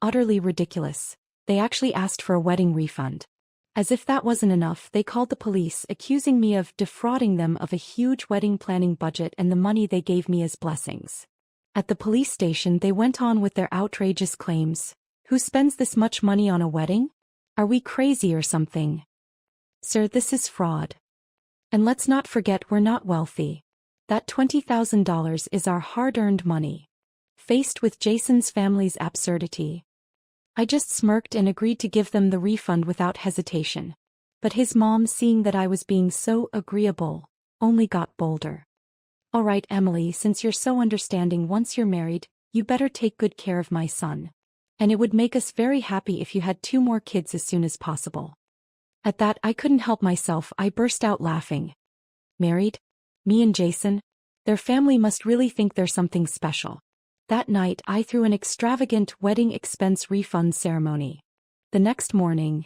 Utterly ridiculous. They actually asked for a wedding refund. As if that wasn't enough, they called the police, accusing me of defrauding them of a huge wedding planning budget and the money they gave me as blessings. At the police station, they went on with their outrageous claims. Who spends this much money on a wedding? Are we crazy or something? Sir, this is fraud. And let's not forget we're not wealthy. That $20,000 is our hard-earned money. Faced with Jason's family's absurdity, I just smirked and agreed to give them the refund without hesitation. But his mom, seeing that I was being so agreeable, only got bolder. All right, Emily, since you're so understanding, once you're married, you better take good care of my son. And it would make us very happy if you had 2 more kids as soon as possible. At that, I couldn't help myself. I burst out laughing. Married? Me and Jason? Their family must really think they're something special. That night, I threw an extravagant wedding expense refund ceremony. The next morning,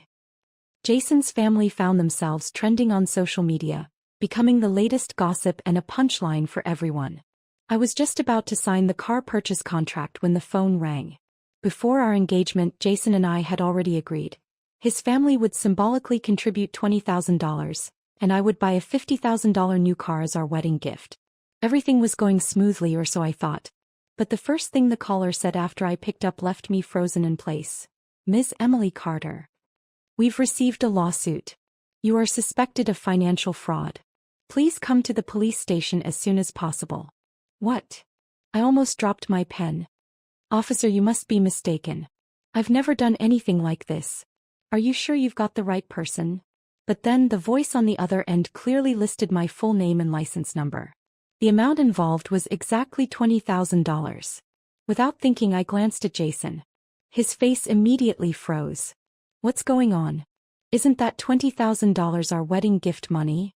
Jason's family found themselves trending on social media, becoming the latest gossip and a punchline for everyone. I was just about to sign the car purchase contract when the phone rang. Before our engagement, Jason and I had already agreed. His family would symbolically contribute $20,000, and I would buy a $50,000 new car as our wedding gift. Everything was going smoothly, or so I thought. But the first thing the caller said after I picked up left me frozen in place. Ms. Emily Carter. We've received a lawsuit. You are suspected of financial fraud. Please come to the police station as soon as possible. What? I almost dropped my pen. Officer, you must be mistaken. I've never done anything like this. Are you sure you've got the right person? But then the voice on the other end clearly listed my full name and license number. The amount involved was exactly $20,000. Without thinking, I glanced at Jason. His face immediately froze. What's going on? Isn't that $20,000 our wedding gift money?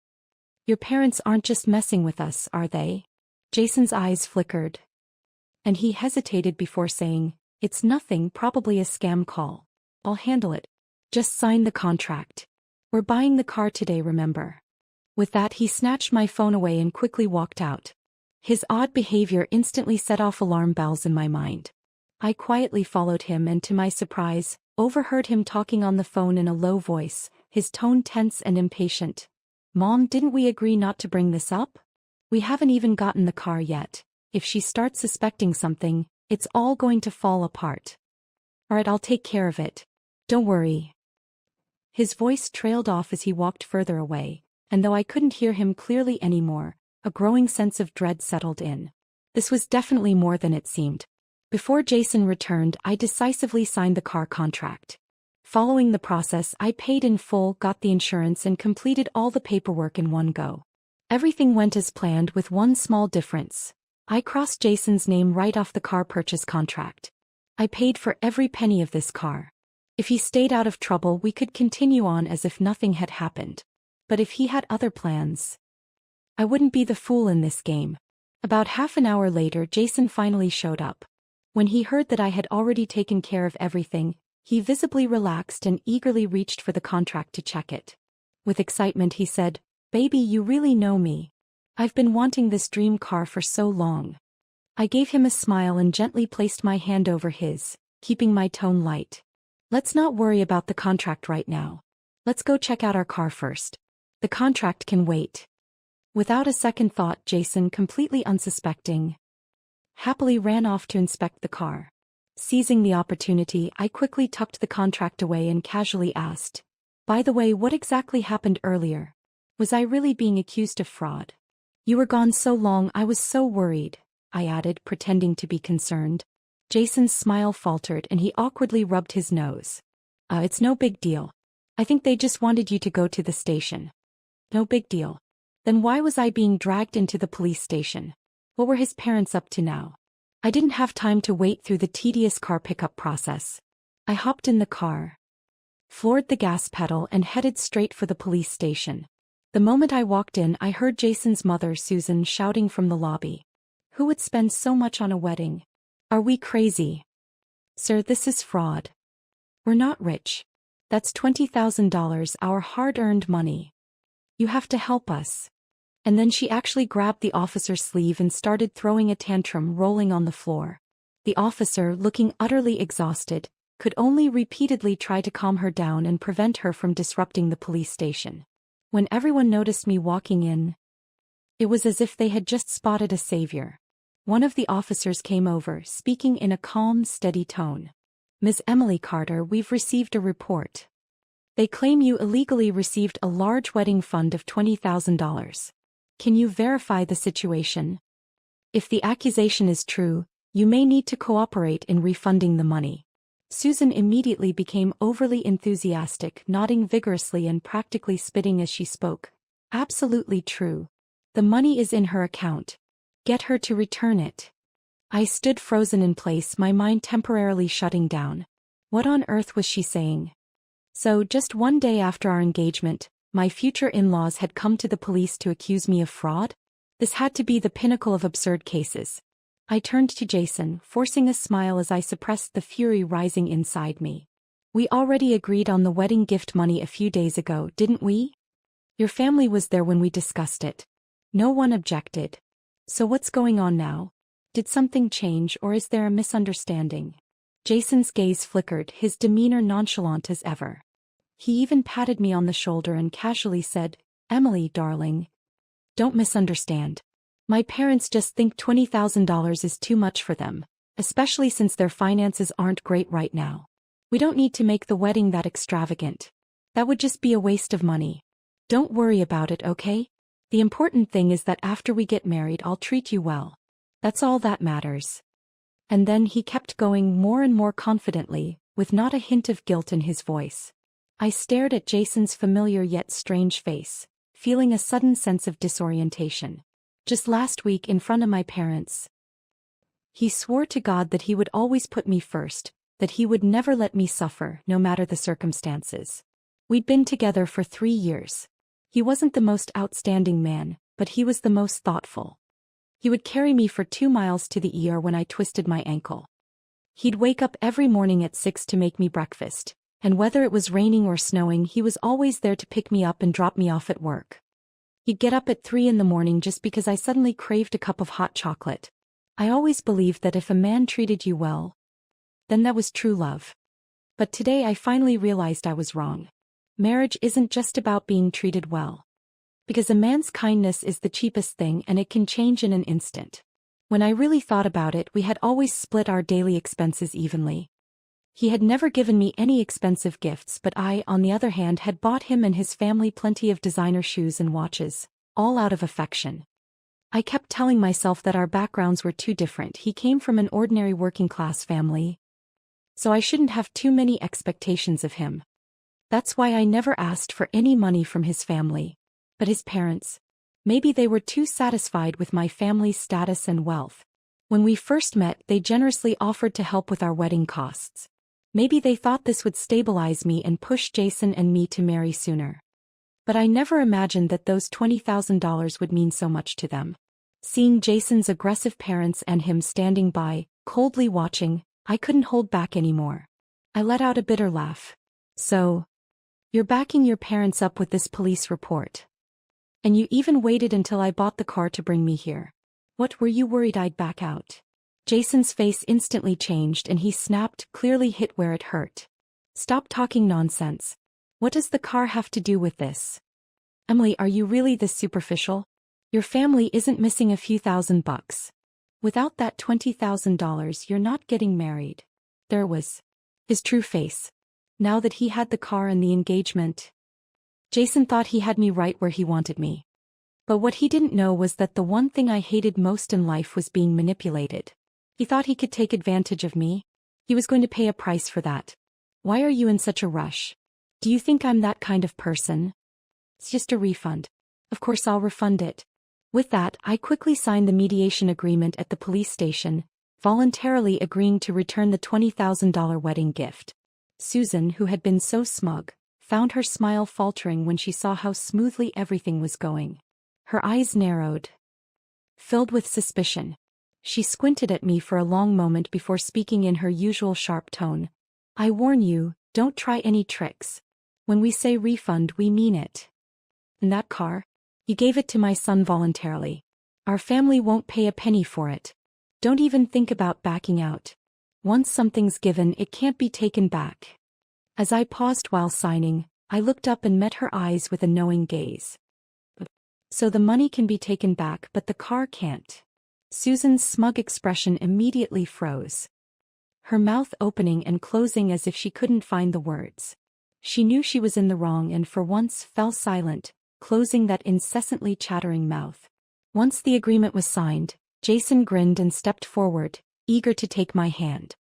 Your parents aren't just messing with us, are they? Jason's eyes flickered. And he hesitated before saying, it's nothing, probably a scam call. I'll handle it. Just sign the contract. We're buying the car today, remember? With that, he snatched my phone away and quickly walked out. His odd behavior instantly set off alarm bells in my mind. I quietly followed him and, to my surprise, overheard him talking on the phone in a low voice, his tone tense and impatient. Mom, didn't we agree not to bring this up? We haven't even gotten the car yet. If she starts suspecting something, it's all going to fall apart. All right, I'll take care of it. Don't worry. His voice trailed off as he walked further away, and though I couldn't hear him clearly anymore, a growing sense of dread settled in. This was definitely more than it seemed. Before Jason returned, I decisively signed the car contract. Following the process, I paid in full, got the insurance, and completed all the paperwork in one go. Everything went as planned, with one small difference. I crossed Jason's name right off the car purchase contract. I paid for every penny of this car. If he stayed out of trouble, we could continue on as if nothing had happened. But if he had other plans, I wouldn't be the fool in this game. About half an hour later, Jason finally showed up. When he heard that I had already taken care of everything, he visibly relaxed and eagerly reached for the contract to check it. With excitement, he said, "Baby, you really know me. I've been wanting this dream car for so long." I gave him a smile and gently placed my hand over his, keeping my tone light. "Let's not worry about the contract right now. Let's go check out our car first. The contract can wait." Without a second thought, Jason, completely unsuspecting, happily ran off to inspect the car. Seizing the opportunity, I quickly tucked the contract away and casually asked, "By the way, what exactly happened earlier? Was I really being accused of fraud? You were gone so long, I was so worried," I added, pretending to be concerned. Jason's smile faltered and he awkwardly rubbed his nose. It's no big deal. I think they just wanted you to go to the station." "No big deal. Then why was I being dragged into the police station? What were his parents up to now?" I didn't have time to wait through the tedious car pickup process. I hopped in the car, floored the gas pedal, and headed straight for the police station. The moment I walked in, I heard Jason's mother, Susan, shouting from the lobby. "Who would spend so much on a wedding? Are we crazy? Sir, this is fraud. We're not rich. That's $20,000, our hard-earned money. You have to help us." And then she actually grabbed the officer's sleeve and started throwing a tantrum, rolling on the floor. The officer, looking utterly exhausted, could only repeatedly try to calm her down and prevent her from disrupting the police station. When everyone noticed me walking in, it was as if they had just spotted a savior. One of the officers came over, speaking in a calm, steady tone. "Ms. Emily Carter, we've received a report. They claim you illegally received a large wedding fund of $20,000. Can you verify the situation? If the accusation is true, you may need to cooperate in refunding the money." Susan immediately became overly enthusiastic, nodding vigorously and practically spitting as she spoke. "Absolutely true. The money is in her account. Get her to return it." I stood frozen in place, my mind temporarily shutting down. What on earth was she saying? So, just one day after our engagement, my future in-laws had come to the police to accuse me of fraud? This had to be the pinnacle of absurd cases. I turned to Jason, forcing a smile as I suppressed the fury rising inside me. "We already agreed on the wedding gift money a few days ago, didn't we? Your family was there when we discussed it. No one objected. So what's going on now? Did something change, or is there a misunderstanding?" Jason's gaze flickered, his demeanor nonchalant as ever. He even patted me on the shoulder and casually said, "Emily, darling, don't misunderstand. My parents just think $20,000 is too much for them, especially since their finances aren't great right now. We don't need to make the wedding that extravagant. That would just be a waste of money. Don't worry about it, okay? The important thing is that after we get married, I'll treat you well. That's all that matters." And then he kept going more and more confidently, with not a hint of guilt in his voice. I stared at Jason's familiar yet strange face, feeling a sudden sense of disorientation. Just last week in front of my parents, he swore to God that he would always put me first, that he would never let me suffer, no matter the circumstances. We'd been together for 3 years. He wasn't the most outstanding man, but he was the most thoughtful. He would carry me for 2 miles to the ER when I twisted my ankle. He'd wake up every morning at 6 to make me breakfast, and whether it was raining or snowing, he was always there to pick me up and drop me off at work. He'd get up at 3 in the morning just because I suddenly craved a cup of hot chocolate. I always believed that if a man treated you well, then that was true love. But today I finally realized I was wrong. Marriage isn't just about being treated well. Because a man's kindness is the cheapest thing and it can change in an instant. When I really thought about it, we had always split our daily expenses evenly. He had never given me any expensive gifts, but I, on the other hand, had bought him and his family plenty of designer shoes and watches, all out of affection. I kept telling myself that our backgrounds were too different. He came from an ordinary working-class family, so I shouldn't have too many expectations of him. That's why I never asked for any money from his family. But his parents, maybe they were too satisfied with my family's status and wealth. When we first met, they generously offered to help with our wedding costs. Maybe they thought this would stabilize me and push Jason and me to marry sooner. But I never imagined that those $20,000 would mean so much to them. Seeing Jason's aggressive parents and him standing by, coldly watching, I couldn't hold back anymore. I let out a bitter laugh. "So, you're backing your parents up with this police report. And you even waited until I bought the car to bring me here. What, were you worried I'd back out?" Jason's face instantly changed and he snapped, clearly hit where it hurt. "Stop talking nonsense. What does the car have to do with this? Emily, are you really this superficial? Your family isn't missing a few $1,000. Without that $20,000, you're not getting married." There was his true face. Now that he had the car and the engagement, Jason thought he had me right where he wanted me. But what he didn't know was that the one thing I hated most in life was being manipulated. He thought he could take advantage of me. He was going to pay a price for that. "Why are you in such a rush? Do you think I'm that kind of person? It's just a refund. Of course I'll refund it." With that, I quickly signed the mediation agreement at the police station, voluntarily agreeing to return the $20,000 wedding gift. Susan, who had been so smug, found her smile faltering when she saw how smoothly everything was going. Her eyes narrowed, filled with suspicion. She squinted at me for a long moment before speaking in her usual sharp tone. "I warn you, don't try any tricks. When we say refund, we mean it. And that car? You gave it to my son voluntarily. Our family won't pay a penny for it. Don't even think about backing out. Once something's given, it can't be taken back. As I paused while signing, I looked up and met her eyes with a knowing gaze. So the money can be taken back, but the car can't. Susan's smug expression immediately froze, her mouth opening and closing as if she couldn't find the words. She knew she was in the wrong and for once fell silent, closing that incessantly chattering mouth. Once the agreement was signed, Jason grinned and stepped forward, eager to take my hand.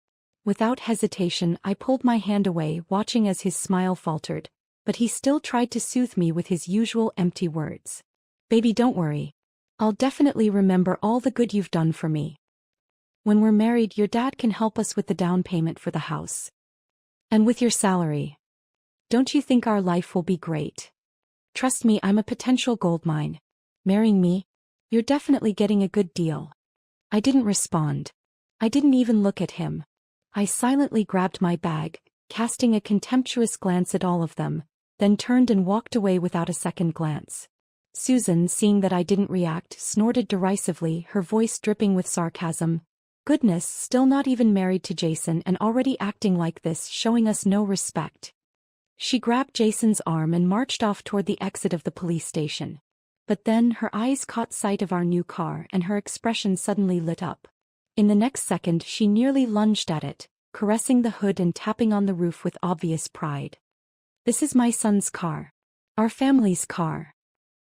Without hesitation, I pulled my hand away, watching as his smile faltered, but he still tried to soothe me with his usual empty words. "Baby, don't worry. I'll definitely remember all the good you've done for me. When we're married, your dad can help us with the down payment for the house. And with your salary. Don't you think our life will be great? Trust me, I'm a potential goldmine. Marrying me? You're definitely getting a good deal." I didn't respond. I didn't even look at him. I silently grabbed my bag, casting a contemptuous glance at all of them, then turned and walked away without a second glance. Susan, seeing that I didn't react, snorted derisively, her voice dripping with sarcasm. Goodness, still not even married to Jason and already acting like this, showing us no respect. She grabbed Jason's arm and marched off toward the exit of the police station. But then her eyes caught sight of our new car and her expression suddenly lit up. In the next second she nearly lunged at it, caressing the hood and tapping on the roof with obvious pride. "This is my son's car. Our family's car."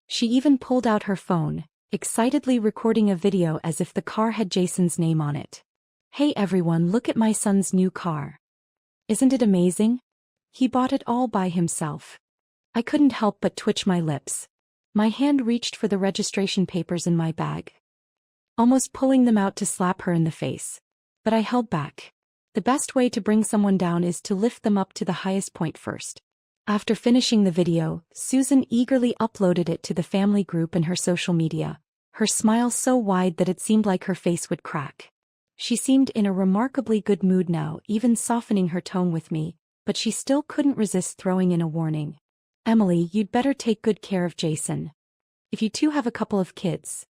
She even pulled out her phone, excitedly recording a video as if the car had Jason's name on it. "Hey everyone, look at my son's new car. Isn't it amazing? He bought it all by himself." I couldn't help but twitch my lips. My hand reached for the registration papers in my bag, almost pulling them out to slap her in the face. But I held back. The best way to bring someone down is to lift them up to the highest point first. After finishing the video, Susan eagerly uploaded it to the family group and her social media, her smile so wide that it seemed like her face would crack. She seemed in a remarkably good mood now, even softening her tone with me, but she still couldn't resist throwing in a warning. "Emily, you'd better take good care of Jason. If you two have a couple of kids,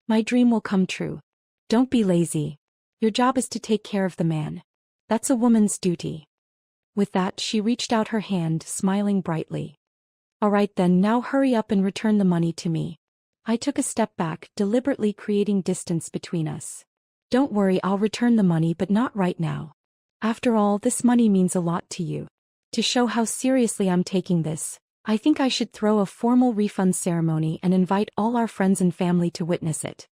my dream will come true. Don't be lazy. Your job is to take care of the man. That's a woman's duty." With that, she reached out her hand, smiling brightly. "All right then, now hurry up and return the money to me." I took a step back, deliberately creating distance between us. "Don't worry, I'll return the money, but not right now. After all, this money means a lot to you. To show how seriously I'm taking this, I think I should throw a formal refund ceremony and invite all our friends and family to witness it.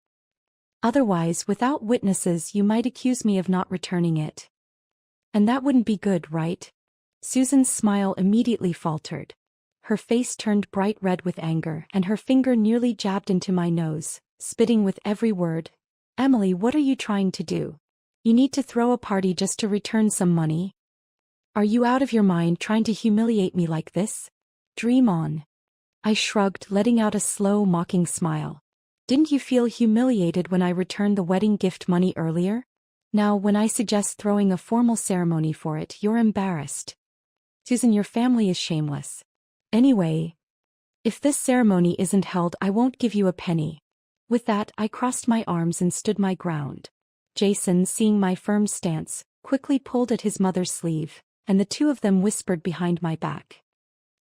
Otherwise, without witnesses, you might accuse me of not returning it. And that wouldn't be good, right?" Susan's smile immediately faltered. Her face turned bright red with anger, and her finger nearly jabbed into my nose, spitting with every word. "Emily, what are you trying to do? You need to throw a party just to return some money? Are you out of your mind trying to humiliate me like this? Dream on." I shrugged, letting out a slow, mocking smile. "Didn't you feel humiliated when I returned the wedding gift money earlier? Now, when I suggest throwing a formal ceremony for it, you're embarrassed. Susan, your family is shameless. Anyway, if this ceremony isn't held, I won't give you a penny." With that, I crossed my arms and stood my ground. Jason, seeing my firm stance, quickly pulled at his mother's sleeve, and the two of them whispered behind my back.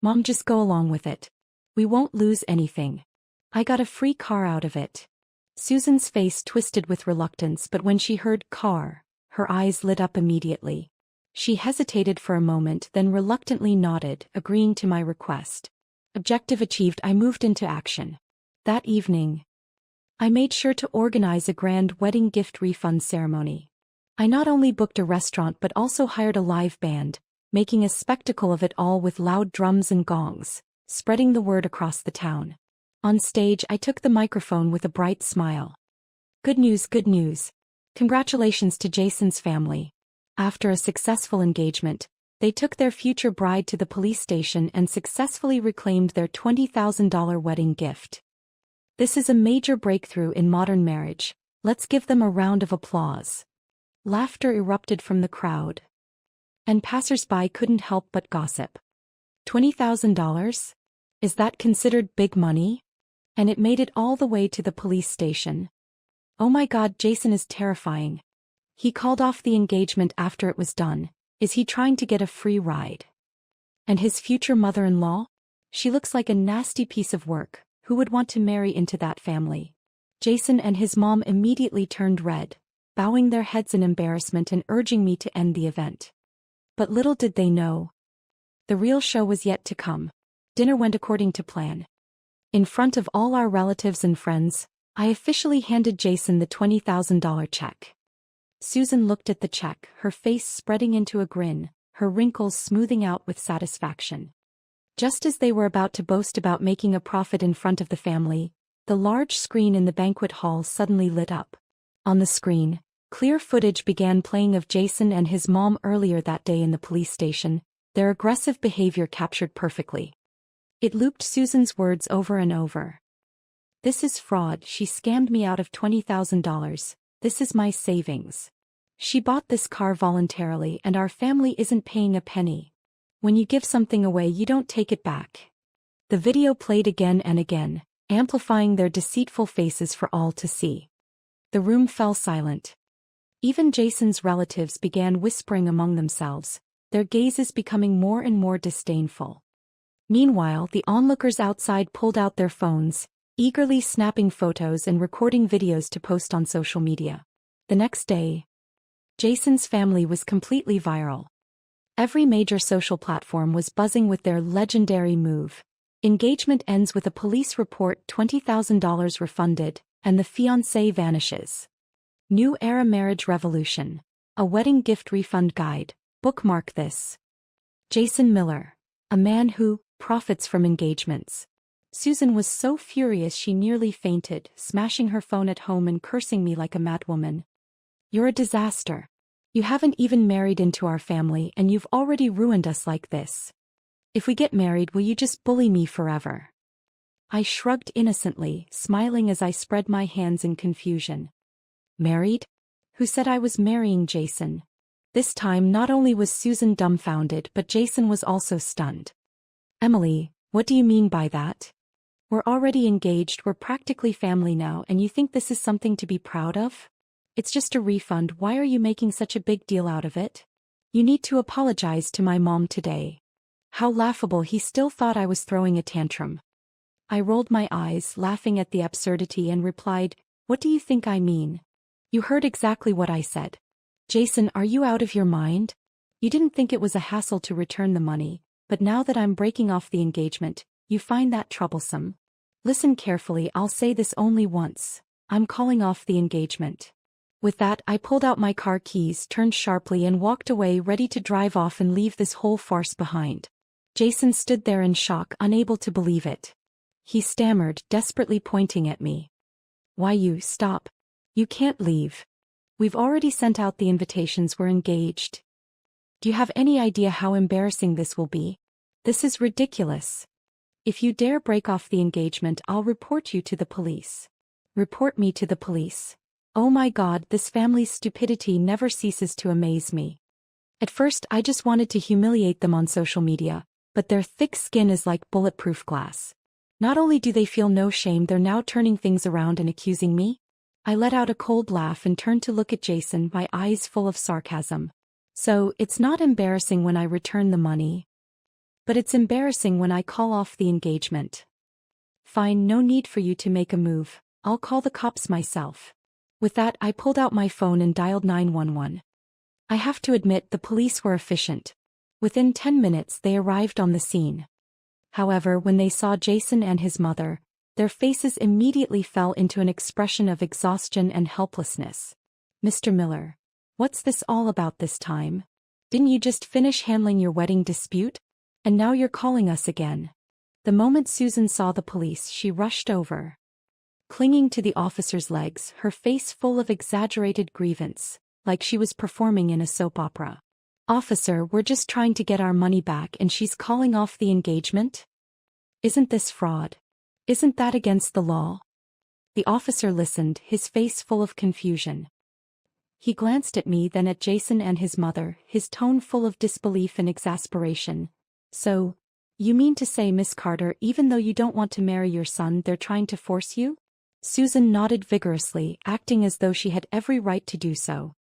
"Mom, just go along with it. We won't lose anything. I got a free car out of it." Susan's face twisted with reluctance, but when she heard car, her eyes lit up immediately. She hesitated for a moment, then reluctantly nodded, agreeing to my request. Objective achieved, I moved into action. That evening, I made sure to organize a grand wedding gift refund ceremony. I not only booked a restaurant but also hired a live band, making a spectacle of it all with loud drums and gongs, spreading the word across the town. On stage, I took the microphone with a bright smile. Good news, good news. Congratulations to Jason's family. After a successful engagement, they took their future bride to the police station and successfully reclaimed their $20,000 wedding gift. This is a major breakthrough in modern marriage. Let's give them a round of applause. Laughter erupted from the crowd, and passers-by couldn't help but gossip. $20,000? Is that considered big money? And it made it all the way to the police station. Oh my God, Jason is terrifying. He called off the engagement after it was done. Is he trying to get a free ride? And his future mother-in-law? She looks like a nasty piece of work. Who would want to marry into that family? Jason and his mom immediately turned red, bowing their heads in embarrassment and urging me to end the event. But little did they know, the real show was yet to come. Dinner went according to plan. In front of all our relatives and friends, I officially handed Jason the $20,000 check. Susan looked at the check, her face spreading into a grin, her wrinkles smoothing out with satisfaction. Just as they were about to boast about making a profit in front of the family, the large screen in the banquet hall suddenly lit up. On the screen, clear footage began playing of Jason and his mom earlier that day in the police station, their aggressive behavior captured perfectly. It looped Susan's words over and over. "This is fraud. She scammed me out of $20,000. This is my savings. She bought this car voluntarily and our family isn't paying a penny. When you give something away, you don't take it back." The video played again and again, amplifying their deceitful faces for all to see. The room fell silent. Even Jason's relatives began whispering among themselves, their gazes becoming more and more disdainful. Meanwhile, the onlookers outside pulled out their phones, eagerly snapping photos and recording videos to post on social media. The next day, Jason's family was completely viral. Every major social platform was buzzing with their legendary move. Engagement ends with a police report, $20,000 refunded, and the fiancé vanishes. New era marriage revolution. A wedding gift refund guide. Bookmark this. Jason Miller. A man who profits from engagements. Susan was so furious she nearly fainted, smashing her phone at home and cursing me like a madwoman. "You're a disaster. You haven't even married into our family and you've already ruined us like this. If we get married, will you just bully me forever?" I shrugged innocently, smiling as I spread my hands in confusion. Married? Who said I was marrying Jason? This time not only was Susan dumbfounded, but Jason was also stunned. "Emily, what do you mean by that? We're already engaged, we're practically family now, and you think this is something to be proud of? It's just a refund. Why are you making such a big deal out of it? You need to apologize to my mom today." How laughable, he still thought I was throwing a tantrum. I rolled my eyes, laughing at the absurdity, and replied, "What do you think I mean? You heard exactly what I said. Jason, are you out of your mind? You didn't think it was a hassle to return the money, but now that I'm breaking off the engagement, you find that troublesome? Listen carefully, I'll say this only once. I'm calling off the engagement." With that, I pulled out my car keys, turned sharply, and walked away, ready to drive off and leave this whole farce behind. Jason stood there in shock, unable to believe it. He stammered, desperately pointing at me. "Why, you stop. You can't leave. We've already sent out the invitations, we're engaged. Do you have any idea how embarrassing this will be? This is ridiculous. If you dare break off the engagement, I'll report you to the police." Report me to the police? Oh my God, this family's stupidity never ceases to amaze me. At first I just wanted to humiliate them on social media, but their thick skin is like bulletproof glass. Not only do they feel no shame, they're now turning things around and accusing me? I let out a cold laugh and turned to look at Jason, my eyes full of sarcasm. "So, it's not embarrassing when I return the money, but it's embarrassing when I call off the engagement." "Fine, no need for you to make a move. I'll call the cops myself." With that, I pulled out my phone and dialed 911. I have to admit, the police were efficient. Within 10 minutes they arrived on the scene. However, when they saw Jason and his mother, their faces immediately fell into an expression of exhaustion and helplessness. "Mr. Miller, what's this all about this time? Didn't you just finish handling your wedding dispute? And now you're calling us again." The moment Susan saw the police, she rushed over, clinging to the officer's legs, her face full of exaggerated grievance, like she was performing in a soap opera. "Officer, we're just trying to get our money back and she's calling off the engagement? Isn't this fraud? Isn't that against the law?" The officer listened, his face full of confusion. He glanced at me, then at Jason and his mother, his tone full of disbelief and exasperation. "So, you mean to say, Miss Carter, even though you don't want to marry your son, they're trying to force you?" Susan nodded vigorously, acting as though she had every right to do so.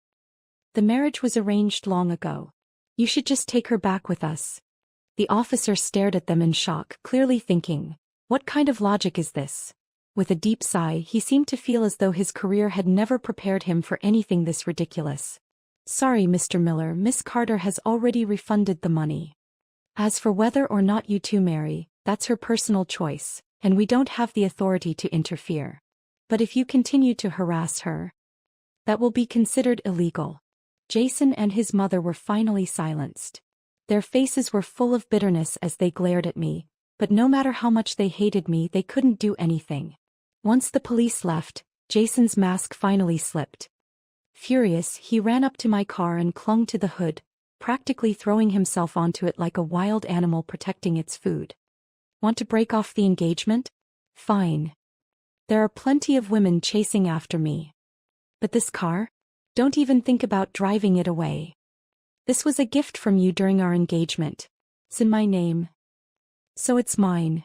The marriage was arranged long ago. You should just take her back with us. The officer stared at them in shock, clearly thinking, what kind of logic is this? With a deep sigh, he seemed to feel as though his career had never prepared him for anything this ridiculous. Sorry, Mr. Miller, Miss Carter has already refunded the money. As for whether or not you two marry, that's her personal choice, and we don't have the authority to interfere. But if you continue to harass her, that will be considered illegal. Jason and his mother were finally silenced. Their faces were full of bitterness as they glared at me, but no matter how much they hated me, they couldn't do anything. Once the police left, Jason's mask finally slipped. Furious, he ran up to my car and clung to the hood, practically throwing himself onto it like a wild animal protecting its food. Want to break off the engagement? Fine. There are plenty of women chasing after me. But this car? Don't even think about driving it away. This was a gift from you during our engagement. It's in my name. So it's mine.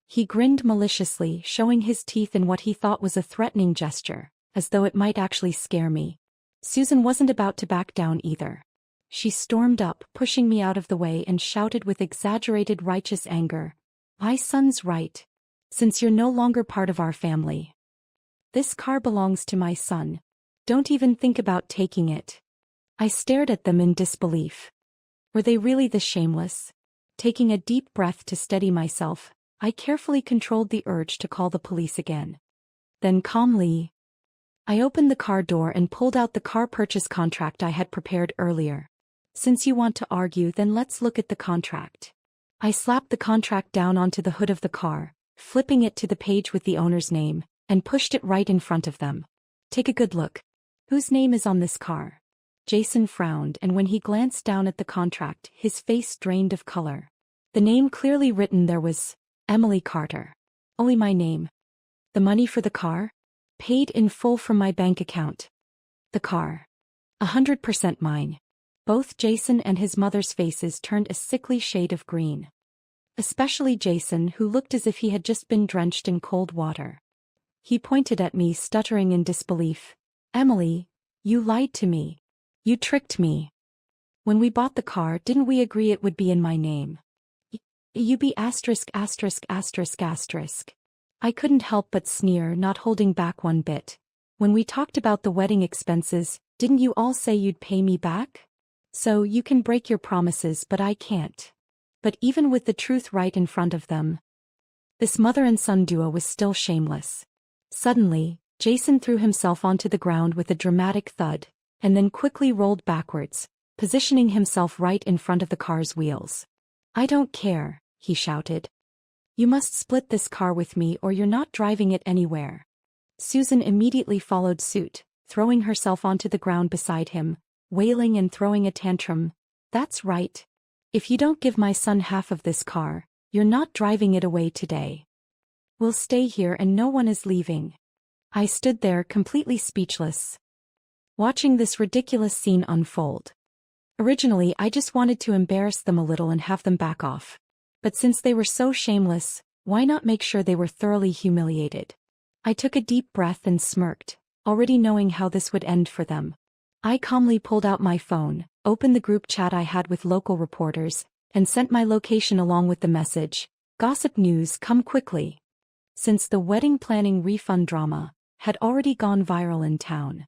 He grinned maliciously, showing his teeth in what he thought was a threatening gesture, as though it might actually scare me. Susan wasn't about to back down either. She stormed up, pushing me out of the way, and shouted with exaggerated righteous anger, "My son's right. Since you're no longer part of our family. This car belongs to my son. Don't even think about taking it." I stared at them in disbelief. Were they really this shameless? Taking a deep breath to steady myself, I carefully controlled the urge to call the police again. Then calmly, I opened the car door and pulled out the car purchase contract I had prepared earlier. Since you want to argue, then let's look at the contract. I slapped the contract down onto the hood of the car, flipping it to the page with the owner's name, and pushed it right in front of them. Take a good look. Whose name is on this car? Jason frowned, and when he glanced down at the contract, his face drained of color. The name clearly written there was Emily Carter. Only my name. The money for the car? Paid in full from my bank account. The car. 100% mine. Both Jason and his mother's faces turned a sickly shade of green. Especially Jason, who looked as if he had just been drenched in cold water. He pointed at me, stuttering in disbelief. Emily, you lied to me. You tricked me. When we bought the car, didn't we agree it would be in my name? You be asterisk asterisk asterisk asterisk. I couldn't help but sneer, not holding back one bit. When we talked about the wedding expenses, didn't you all say you'd pay me back? So you can break your promises, but I can't. But even with the truth right in front of them, this mother and son duo was still shameless. Suddenly, Jason threw himself onto the ground with a dramatic thud, and then quickly rolled backwards, positioning himself right in front of the car's wheels. I don't care, he shouted. You must split this car with me or you're not driving it anywhere. Susan immediately followed suit, throwing herself onto the ground beside him, wailing and throwing a tantrum. That's right. If you don't give my son half of this car, you're not driving it away today. We'll stay here and no one is leaving. I stood there completely speechless, watching this ridiculous scene unfold. Originally, I just wanted to embarrass them a little and have them back off. But since they were so shameless, why not make sure they were thoroughly humiliated? I took a deep breath and smirked, already knowing how this would end for them. I calmly pulled out my phone, opened the group chat I had with local reporters, and sent my location along with the message, "Gossip news, come quickly." Since the wedding planning refund drama had already gone viral in town,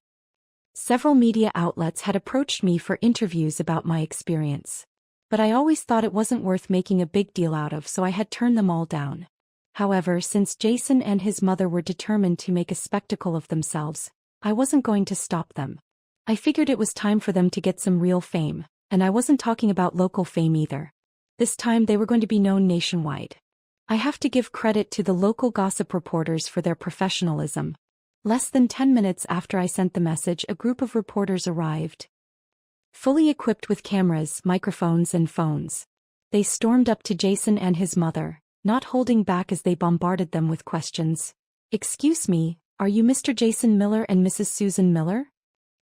several media outlets had approached me for interviews about my experience. But I always thought it wasn't worth making a big deal out of, so I had turned them all down. However, since Jason and his mother were determined to make a spectacle of themselves, I wasn't going to stop them. I figured it was time for them to get some real fame, and I wasn't talking about local fame either. This time they were going to be known nationwide. I have to give credit to the local gossip reporters for their professionalism. Less than 10 minutes after I sent the message, a group of reporters arrived, fully equipped with cameras, microphones, and phones. They stormed up to Jason and his mother, not holding back as they bombarded them with questions. "Excuse me, are you Mr. Jason Miller and Mrs. Susan Miller?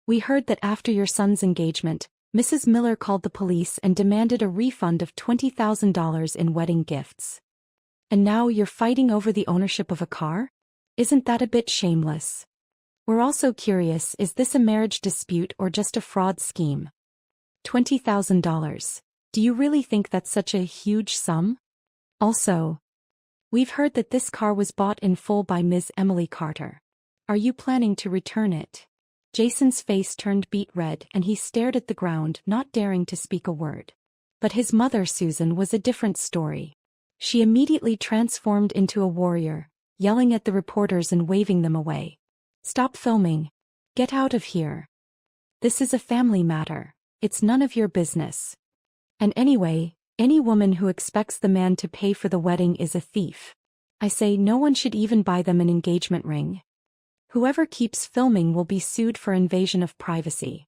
We heard that after your son's engagement, Mrs. Miller called the police and demanded a refund of $20,000 in wedding gifts. And now you're fighting over the ownership of a car? Isn't that a bit shameless?" We're also curious, is this a marriage dispute or just a fraud scheme? $20,000. Do you really think that's such a huge sum? Also, we've heard that this car was bought in full by Ms. Emily Carter. Are you planning to return it? Jason's face turned beet red and he stared at the ground, not daring to speak a word. But his mother, Susan, was a different story. She immediately transformed into a warrior, yelling at the reporters and waving them away. Stop filming. Get out of here. This is a family matter. It's none of your business. And anyway, any woman who expects the man to pay for the wedding is a thief. I say no one should even buy them an engagement ring. Whoever keeps filming will be sued for invasion of privacy.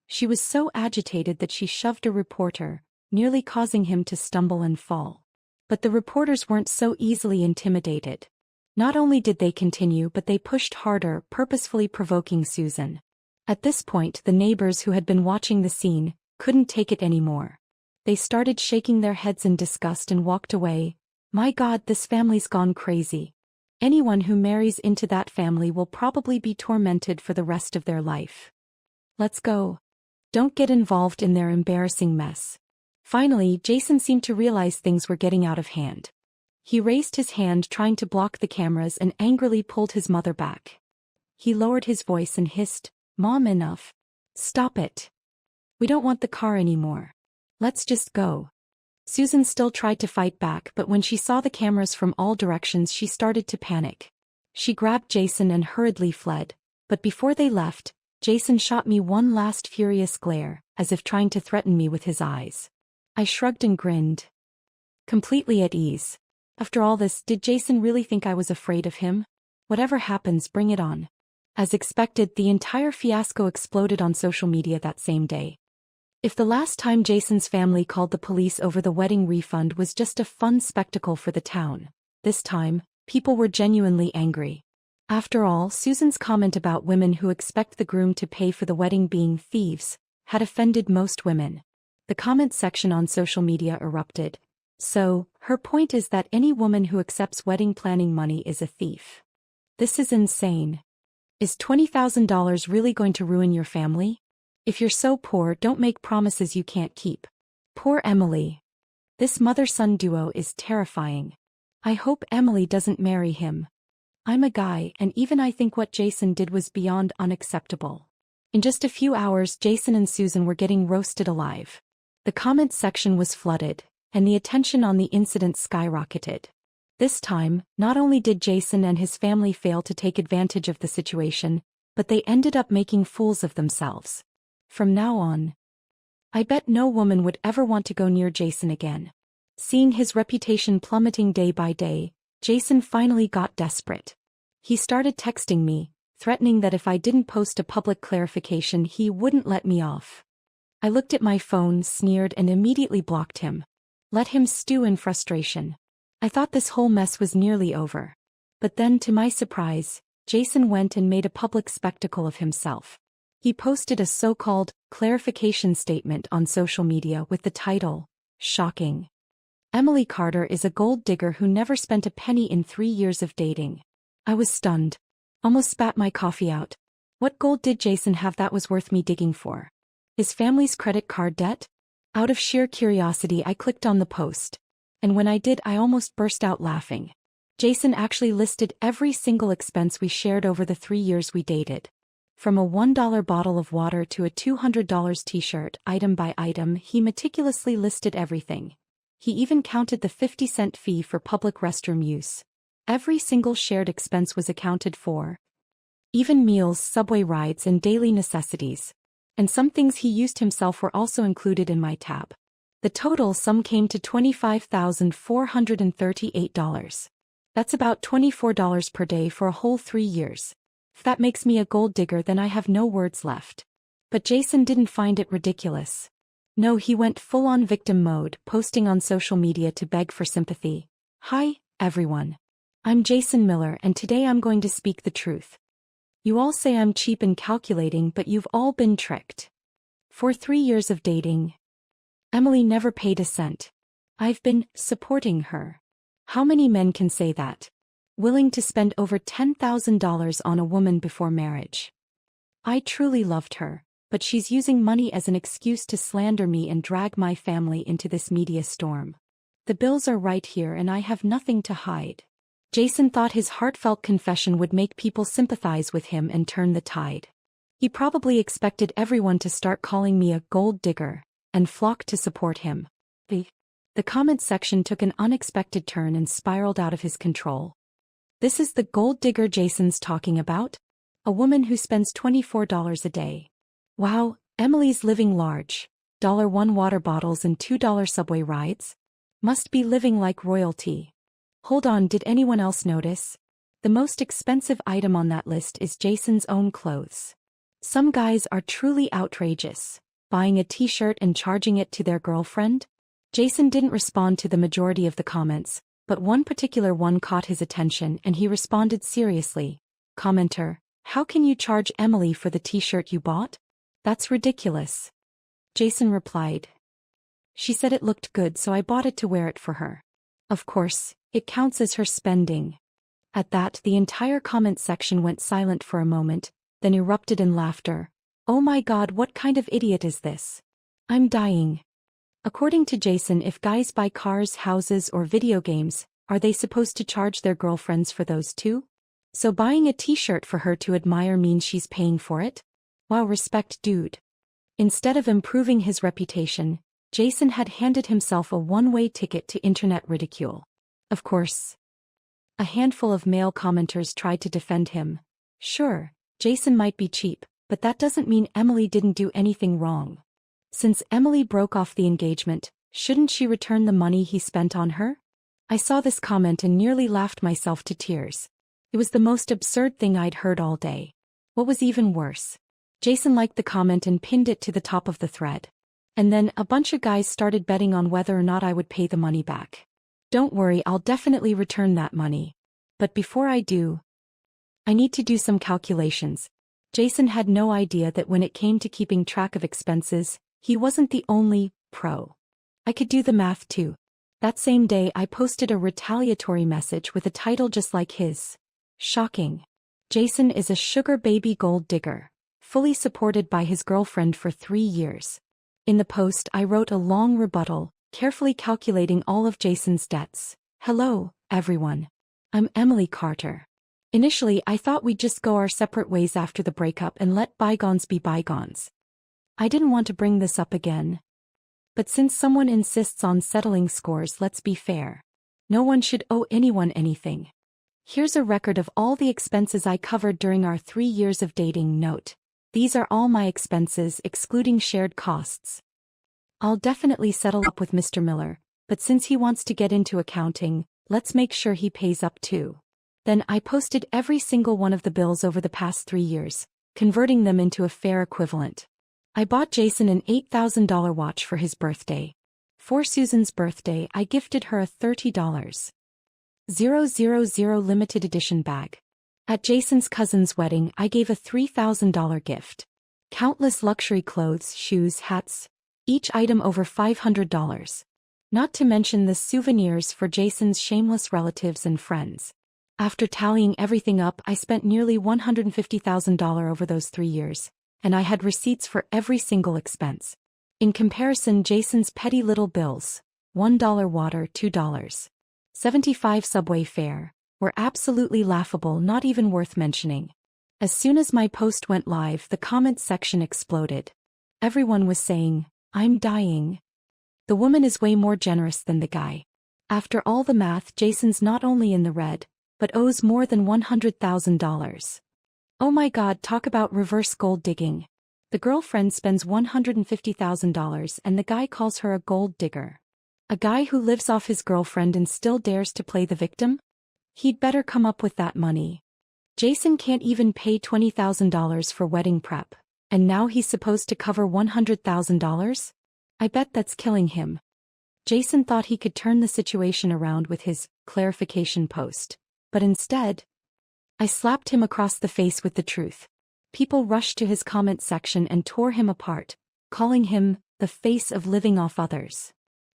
She was so agitated that she shoved a reporter, nearly causing him to stumble and fall. But the reporters weren't so easily intimidated. Not only did they continue, but they pushed harder, purposefully provoking Susan. At this point, the neighbors who had been watching the scene couldn't take it anymore. They started shaking their heads in disgust and walked away. My God, this family's gone crazy. Anyone who marries into that family will probably be tormented for the rest of their life. Let's go. Don't get involved in their embarrassing mess. Finally, Jason seemed to realize things were getting out of hand. He raised his hand trying to block the cameras and angrily pulled his mother back. He lowered his voice and hissed, "Mom, enough. Stop it. We don't want the car anymore. Let's just go." Susan still tried to fight back, but when she saw the cameras from all directions she started to panic. She grabbed Jason and hurriedly fled, but before they left, Jason shot me one last furious glare, as if trying to threaten me with his eyes. I shrugged and grinned. Completely at ease. After all this, did Jason really think I was afraid of him? Whatever happens, bring it on. As expected, the entire fiasco exploded on social media that same day. If the last time Jason's family called the police over the wedding refund was just a fun spectacle for the town, this time, people were genuinely angry. After all, Susan's comment about women who expect the groom to pay for the wedding being thieves had offended most women. The comment section on social media erupted. So, her point is that any woman who accepts wedding planning money is a thief. This is insane. Is $20,000 really going to ruin your family? If you're so poor, don't make promises you can't keep. Poor Emily. This mother-son duo is terrifying. I hope Emily doesn't marry him. I'm a guy, and even I think what Jason did was beyond unacceptable. In just a few hours, Jason and Susan were getting roasted alive. The comments section was flooded, and the attention on the incident skyrocketed. This time, not only did Jason and his family fail to take advantage of the situation, but they ended up making fools of themselves. From now on, I bet no woman would ever want to go near Jason again. Seeing his reputation plummeting day by day, Jason finally got desperate. He started texting me, threatening that if I didn't post a public clarification he wouldn't let me off. I looked at my phone, sneered, and immediately blocked him. Let him stew in frustration. I thought this whole mess was nearly over. But then, to my surprise, Jason went and made a public spectacle of himself. He posted a so-called clarification statement on social media with the title, "Shocking. Emily Carter is a gold digger who never spent a penny in 3 years of dating." I was stunned. Almost spat my coffee out. What gold did Jason have that was worth me digging for? His family's credit card debt? Out of sheer curiosity, I clicked on the post. And when I did, I almost burst out laughing. Jason actually listed every single expense we shared over the 3 years we dated. From a $1 bottle of water to a $200 t-shirt, item by item, he meticulously listed everything. He even counted the 50-cent fee for public restroom use. Every single shared expense was accounted for. Even meals, subway rides, and daily necessities. And some things he used himself were also included in my tab. The total sum came to $25,438. That's about $24 per day for a whole 3 years. If that makes me a gold digger, then I have no words left. But Jason didn't find it ridiculous. No, he went full-on victim mode, posting on social media to beg for sympathy. Hi, everyone. I'm Jason Miller, and today I'm going to speak the truth. You all say I'm cheap and calculating, but you've all been tricked. For 3 years of dating, Emily never paid a cent. I've been supporting her. How many men can say that? willing to spend over $10,000 on a woman before marriage. I truly loved her, but she's using money as an excuse to slander me and drag my family into this media storm. The bills are right here and I have nothing to hide. Jason thought his heartfelt confession would make people sympathize with him and turn the tide. He probably expected everyone to start calling me a gold digger and flock to support him. The comment section took an unexpected turn and spiraled out of his control. This is the gold digger Jason's talking about? A woman who spends $24 a day. Wow, Emily's living large. $1 water bottles and $2 subway rides? Must be living like royalty. Hold on, did anyone else notice? The most expensive item on that list is Jason's own clothes. Some guys are truly outrageous, buying a t-shirt and charging it to their girlfriend. Jason didn't respond to the majority of the comments, but one particular one caught his attention and he responded seriously. Commenter, how can you charge Emily for the t-shirt you bought? That's ridiculous. Jason replied. She said it looked good so I bought it to wear it for her. Of course, it counts as her spending. At that, the entire comment section went silent for a moment, then erupted in laughter. Oh my God, what kind of idiot is this? I'm dying. According to Jason, if guys buy cars, houses, or video games, are they supposed to charge their girlfriends for those too? So buying a t-shirt for her to admire means she's paying for it? Wow, respect, dude. Instead of improving his reputation, Jason had handed himself a one-way ticket to internet ridicule. Of course, a handful of male commenters tried to defend him. Sure, Jason might be cheap, but that doesn't mean Emily didn't do anything wrong. Since Emily broke off the engagement, shouldn't she return the money he spent on her? I saw this comment and nearly laughed myself to tears. It was the most absurd thing I'd heard all day. What was even worse? Jason liked the comment and pinned it to the top of the thread. And then a bunch of guys started betting on whether or not I would pay the money back. Don't worry, I'll definitely return that money. But before I do, I need to do some calculations. Jason had no idea that when it came to keeping track of expenses, he wasn't the only pro. I could do the math too. That same day I posted a retaliatory message with a title just like his. Shocking. Jason is a sugar baby gold digger, fully supported by his girlfriend for 3 years. In the post I wrote a long rebuttal, carefully calculating all of Jason's debts. Hello, everyone. I'm Emily Carter. Initially I thought we'd just go our separate ways after the breakup and let bygones be bygones. I didn't want to bring this up again. But since someone insists on settling scores, let's be fair. No one should owe anyone anything. Here's a record of all the expenses I covered during our 3 years of dating. Note: these are all my expenses excluding shared costs. I'll definitely settle up with Mr. Miller, but since he wants to get into accounting, let's make sure he pays up too. Then I posted every single one of the bills over the past 3 years, converting them into a fair equivalent. I bought Jason an $8,000 watch for his birthday. For Susan's birthday, I gifted her a $30,000 limited edition bag. At Jason's cousin's wedding, I gave a $3,000 gift. Countless luxury clothes, shoes, hats, each item over $500. Not to mention the souvenirs for Jason's shameless relatives and friends. After tallying everything up, I spent nearly $150,000 over those 3 years, and I had receipts for every single expense. In comparison, Jason's petty little bills, $1 water, $2.75 subway fare, were absolutely laughable, not even worth mentioning. As soon as my post went live, the comments section exploded. Everyone was saying, I'm dying. The woman is way more generous than the guy. After all the math, Jason's not only in the red, but owes more than $100,000. Oh my God, talk about reverse gold digging. The girlfriend spends $150,000 and the guy calls her a gold digger. A guy who lives off his girlfriend and still dares to play the victim? He'd better come up with that money. Jason can't even pay $20,000 for wedding prep, and now he's supposed to cover $100,000? I bet that's killing him. Jason thought he could turn the situation around with his clarification post, but instead, I slapped him across the face with the truth. People rushed to his comment section and tore him apart, calling him the face of living off others.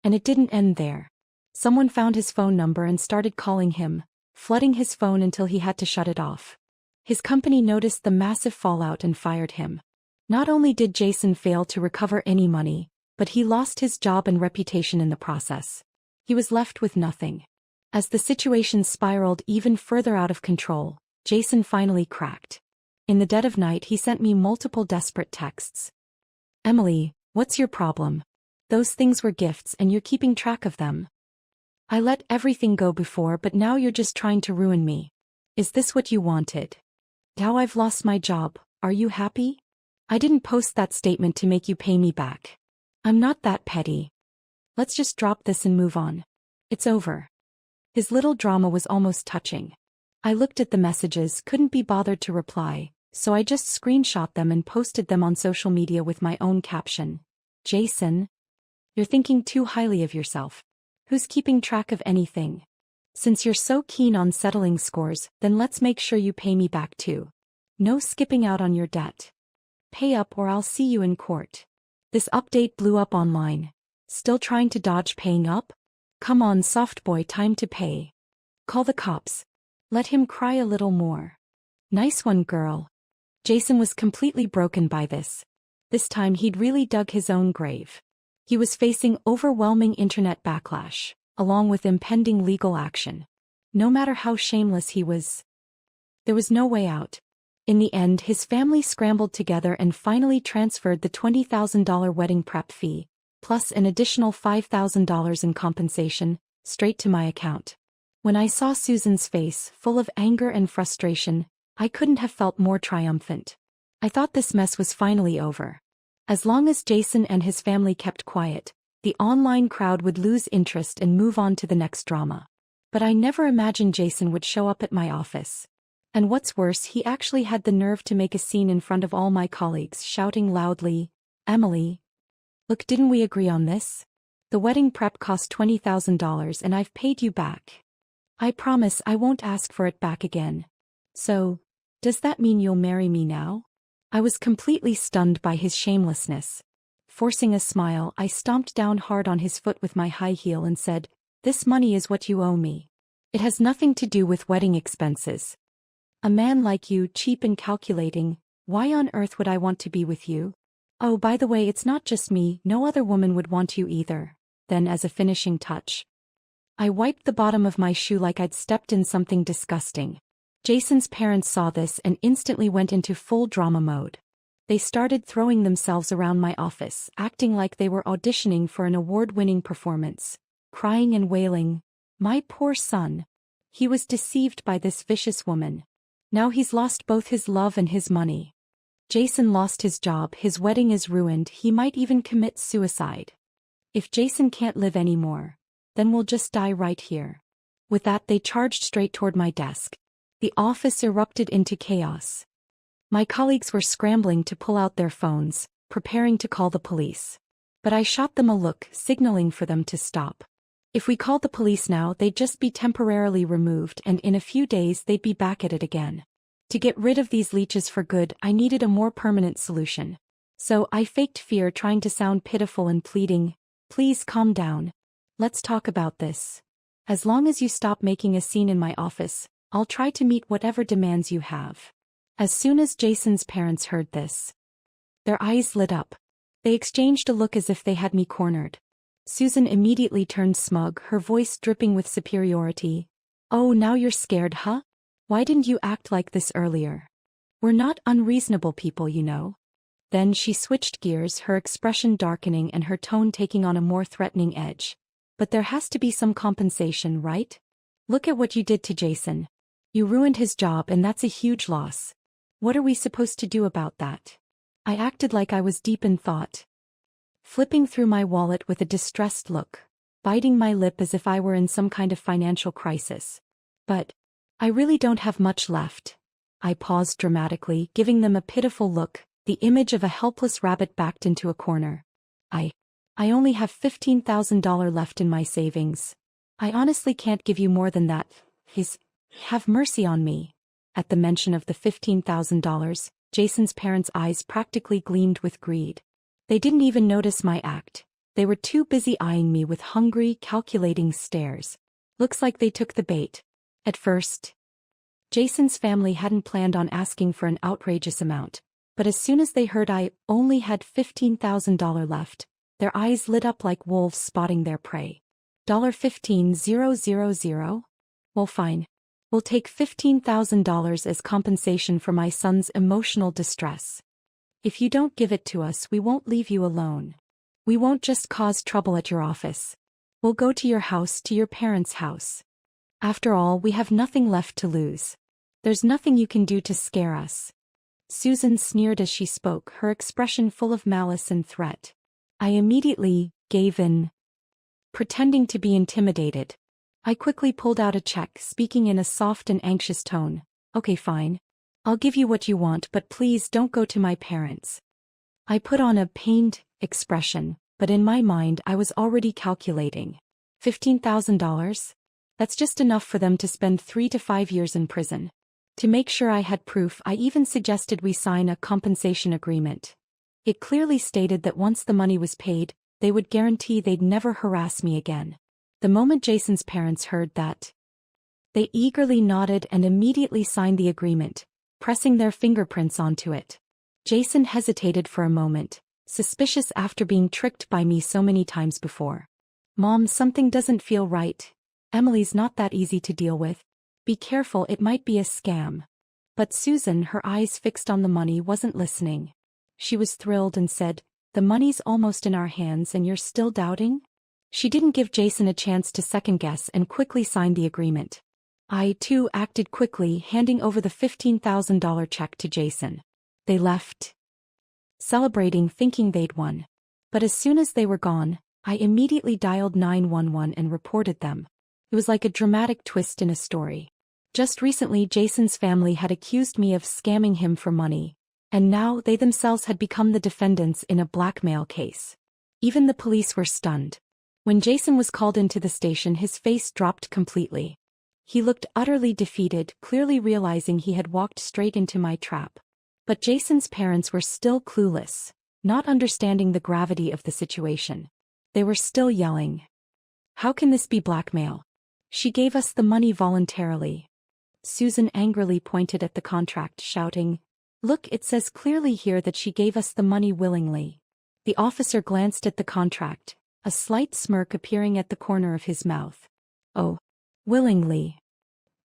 And it didn't end there. Someone found his phone number and started calling him, flooding his phone until he had to shut it off. His company noticed the massive fallout and fired him. Not only did Jason fail to recover any money, but he lost his job and reputation in the process. He was left with nothing. As the situation spiraled even further out of control, Jason finally cracked. In the dead of night, he sent me multiple desperate texts. "Emily, what's your problem? Those things were gifts and you're keeping track of them. I let everything go before, but now you're just trying to ruin me. Is this what you wanted? Now I've lost my job, are you happy? I didn't post that statement to make you pay me back. I'm not that petty. Let's just drop this and move on. It's over." His little drama was almost touching. I looked at the messages, couldn't be bothered to reply, so I just screenshot them and posted them on social media with my own caption. "Jason, you're thinking too highly of yourself. Who's keeping track of anything? Since you're so keen on settling scores, then let's make sure you pay me back too. No skipping out on your debt. Pay up or I'll see you in court." This update blew up online. Still trying to dodge paying up? Come on, soft boy, time to pay. Call the cops. Let him cry a little more. Nice one, girl. Jason was completely broken by this. This time he'd really dug his own grave. He was facing overwhelming internet backlash, along with impending legal action. No matter how shameless he was, there was no way out. In the end, his family scrambled together and finally transferred the $20,000 wedding prep fee, plus an additional $5,000 in compensation, straight to my account. When I saw Susan's face, full of anger and frustration, I couldn't have felt more triumphant. I thought this mess was finally over. As long as Jason and his family kept quiet, the online crowd would lose interest and move on to the next drama. But I never imagined Jason would show up at my office. And what's worse, he actually had the nerve to make a scene in front of all my colleagues, shouting loudly, "Emily, look, didn't we agree on this? The wedding prep cost $20,000 and I've paid you back. I promise I won't ask for it back again. So, does that mean you'll marry me now?" I was completely stunned by his shamelessness. Forcing a smile, I stomped down hard on his foot with my high heel and said, "This money is what you owe me. It has nothing to do with wedding expenses. A man like you, cheap and calculating, why on earth would I want to be with you? Oh, by the way, it's not just me, no other woman would want you either." Then, as a finishing touch, I wiped the bottom of my shoe like I'd stepped in something disgusting. Jason's parents saw this and instantly went into full drama mode. They started throwing themselves around my office, acting like they were auditioning for an award-winning performance, crying and wailing, "My poor son. He was deceived by this vicious woman. Now he's lost both his love and his money. Jason lost his job, his wedding is ruined, he might even commit suicide. If Jason can't live anymore, then we'll just die right here." With that, they charged straight toward my desk. The office erupted into chaos. My colleagues were scrambling to pull out their phones, preparing to call the police. But I shot them a look, signaling for them to stop. If we called the police now, they'd just be temporarily removed, and in a few days they'd be back at it again. To get rid of these leeches for good, I needed a more permanent solution. So I faked fear, trying to sound pitiful and pleading, "Please calm down. Let's talk about this. As long as you stop making a scene in my office, I'll try to meet whatever demands you have." As soon as Jason's parents heard this, their eyes lit up. They exchanged a look as if they had me cornered. Susan immediately turned smug, her voice dripping with superiority. "Oh, now you're scared, huh? Why didn't you act like this earlier? We're not unreasonable people, you know." Then she switched gears, her expression darkening and her tone taking on a more threatening edge. "But there has to be some compensation, right? Look at what you did to Jason. You ruined his job, and that's a huge loss. What are we supposed to do about that?" I acted like I was deep in thought, flipping through my wallet with a distressed look, biting my lip as if I were in some kind of financial crisis. "But I really don't have much left." I paused dramatically, giving them a pitiful look, the image of a helpless rabbit backed into a corner. I only have $15,000 left in my savings. I honestly can't give you more than that. Have mercy on me." At the mention of the $15,000, Jason's parents' eyes practically gleamed with greed. They didn't even notice my act. They were too busy eyeing me with hungry, calculating stares. Looks like they took the bait. At first, Jason's family hadn't planned on asking for an outrageous amount, but as soon as they heard I only had $15,000 left, their eyes lit up like wolves spotting their prey. $15,000? Well, fine. We'll take $15,000 as compensation for my son's emotional distress. If you don't give it to us, we won't leave you alone. We won't just cause trouble at your office. We'll go to your house, to your parents' house. After all, we have nothing left to lose. There's nothing you can do to scare us. Susan sneered as she spoke, her expression full of malice and threat. I immediately gave in. Pretending to be intimidated, I quickly pulled out a check, speaking in a soft and anxious tone. Okay, fine. I'll give you what you want, but please don't go to my parents. I put on a pained expression, but in my mind I was already calculating. $15,000? That's just enough for them to spend 3 to 5 years in prison. To make sure I had proof, I even suggested we sign a compensation agreement. It clearly stated that once the money was paid, they would guarantee they'd never harass me again. The moment Jason's parents heard that, they eagerly nodded and immediately signed the agreement, pressing their fingerprints onto it. Jason hesitated for a moment, suspicious after being tricked by me so many times before. Mom, something doesn't feel right. Emily's not that easy to deal with. Be careful, it might be a scam. But Susan, her eyes fixed on the money, wasn't listening. She was thrilled and said, the money's almost in our hands and you're still doubting? She didn't give Jason a chance to second-guess and quickly signed the agreement. I, too, acted quickly, handing over the $15,000 check to Jason. They left, celebrating, thinking they'd won. But as soon as they were gone, I immediately dialed 911 and reported them. It was like a dramatic twist in a story. Just recently, Jason's family had accused me of scamming him for money, and now they themselves had become the defendants in a blackmail case. Even the police were stunned. When Jason was called into the station, his face dropped completely. He looked utterly defeated, clearly realizing he had walked straight into my trap. But Jason's parents were still clueless, not understanding the gravity of the situation. They were still yelling. How can this be blackmail? She gave us the money voluntarily. Susan angrily pointed at the contract, shouting, Look, it says clearly here that she gave us the money willingly. The officer glanced at the contract, a slight smirk appearing at the corner of his mouth. Oh, willingly.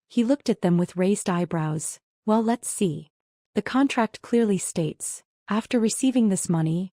He looked at them with raised eyebrows. Well, let's see. The contract clearly states, after receiving this money,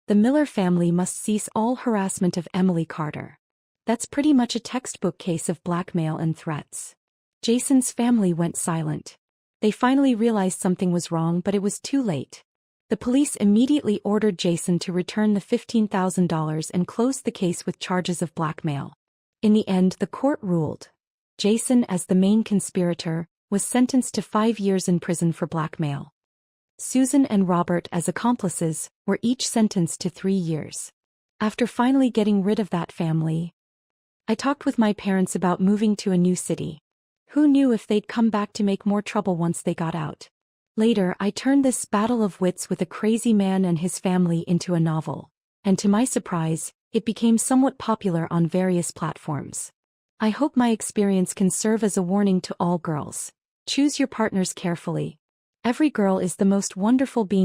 the Miller family must cease all harassment of Emily Carter. That's pretty much a textbook case of blackmail and threats. Jason's family went silent. They finally realized something was wrong, but it was too late. The police immediately ordered Jason to return the $15,000 and closed the case with charges of blackmail. In the end, the court ruled. Jason, as the main conspirator, was sentenced to 5 years in prison for blackmail. Susan and Robert, as accomplices, were each sentenced to 3 years. After finally getting rid of that family, I talked with my parents about moving to a new city. Who knew if they'd come back to make more trouble once they got out? Later, I turned this battle of wits with a crazy man and his family into a novel, and to my surprise, it became somewhat popular on various platforms. I hope my experience can serve as a warning to all girls. Choose your partners carefully. Every girl is the most wonderful being